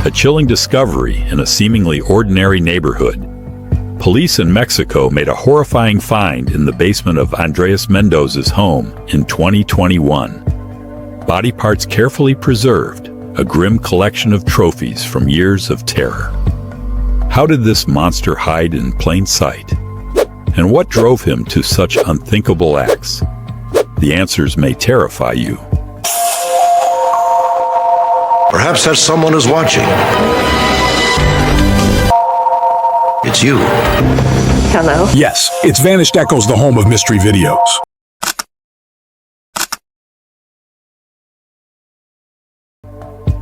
a chilling discovery in a seemingly ordinary neighborhood. Police in Mexico made a horrifying find in the basement of Andreas Mendoz's home in 2021. Body parts carefully preserved, a grim collection of trophies from years of terror. How did this monster hide in plain sight? And what drove him to such unthinkable acts? The answers may terrify you. Perhaps that someone is watching. It's you. Hello? Yes, it's Vanished Echoes, the home of mystery videos.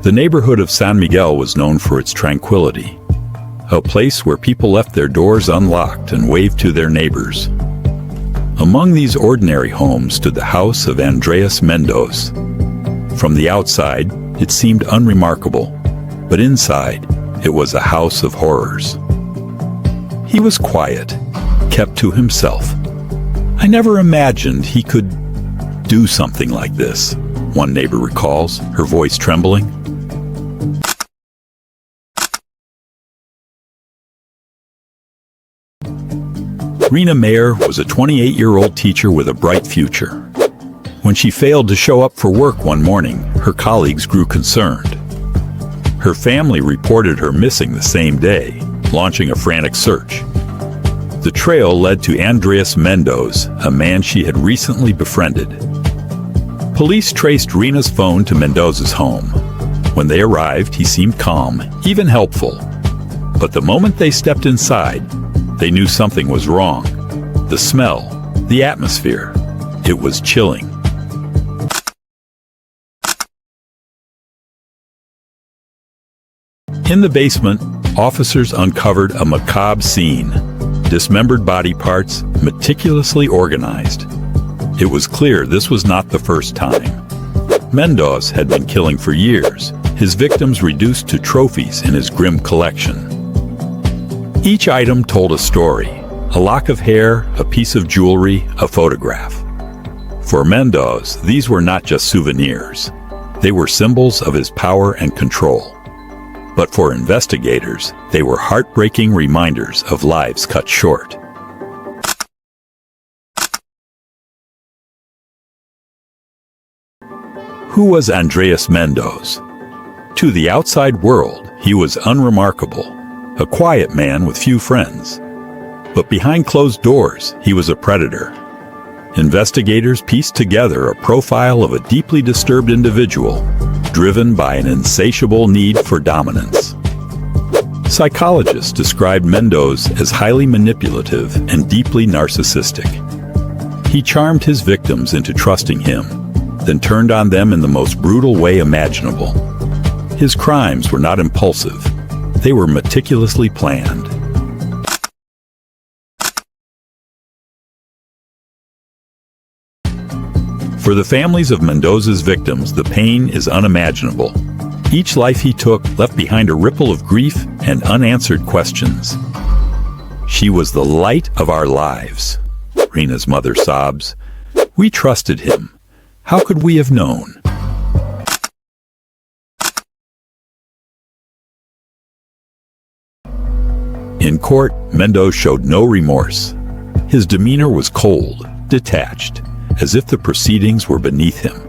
The neighborhood of San Miguel was known for its tranquility, a place where people left their doors unlocked and waved to their neighbors. Among these ordinary homes stood the house of Andreas Mendoz. From the outside, it seemed unremarkable, but inside, it was a house of horrors. He was quiet, kept to himself. I never imagined he could do something like this, one neighbor recalls, her voice trembling. Reyna was a 28-year-old teacher with a bright future. When she failed to show up for work one morning, her colleagues grew concerned. Her family reported her missing the same day, launching a frantic search. The trail led to Andreas Mendoz, a man she had recently befriended. Police traced Reyna's phone to Mendoz's home. When they arrived, he seemed calm, even helpful. But the moment they stepped inside, they knew something was wrong. The smell, the atmosphere, it was chilling. In the basement, officers uncovered a macabre scene. Dismembered body parts, meticulously organized. It was clear this was not the first time. Mendoz had been killing for years, his victims reduced to trophies in his grim collection. Each item told a story, a lock of hair, a piece of jewelry, a photograph. For Mendoz, these were not just souvenirs. They were symbols of his power and control. But for investigators, they were heartbreaking reminders of lives cut short. Who was Andreas Mendoz? To the outside world, he was unremarkable, a quiet man with few friends. But behind closed doors, he was a predator. Investigators pieced together a profile of a deeply disturbed individual, driven by an insatiable need for dominance. Psychologists described Mendoz as highly manipulative and deeply narcissistic. He charmed his victims into trusting him, then turned on them in the most brutal way imaginable. His crimes were not impulsive. They were meticulously planned. For the families of Mendoz's victims, the pain is unimaginable. Each life he took left behind a ripple of grief and unanswered questions. She was the light of our lives, Reyna's mother sobs. We trusted him. How could we have known? In court, Mendoz showed no remorse. His demeanor was cold, detached, as if the proceedings were beneath him.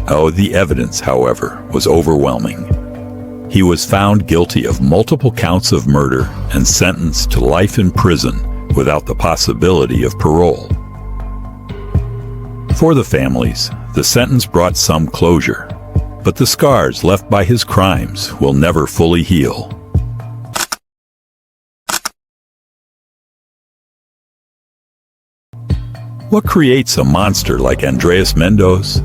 Oh, the evidence, however, was overwhelming. He was found guilty of multiple counts of murder and sentenced to life in prison without the possibility of parole. For the families, the sentence brought some closure, but the scars left by his crimes will never fully heal. What creates a monster like Andreas Mendoz?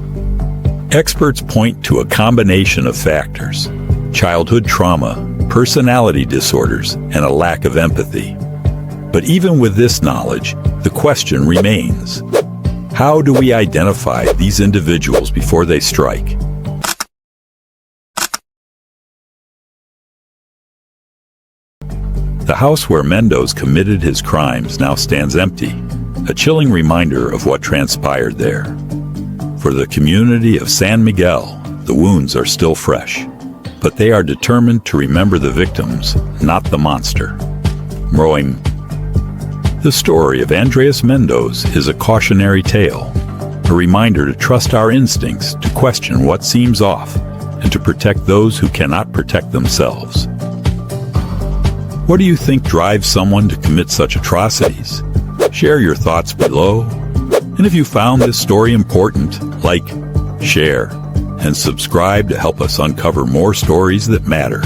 Experts point to a combination of factors: childhood trauma, personality disorders, and a lack of empathy. But even with this knowledge, the question remains: how do we identify these individuals before they strike? The house where Mendoz committed his crimes now stands empty, a chilling reminder of what transpired there. For the community of San Miguel, the wounds are still fresh, but they are determined to remember the victims, not the monster. Rowing. The story of Andreas Mendoz is a cautionary tale, a reminder to trust our instincts, to question what seems off, and to protect those who cannot protect themselves. What do you think drives someone to commit such atrocities? Share your thoughts below. And if you found this story important, like, share, and subscribe to help us uncover more stories that matter.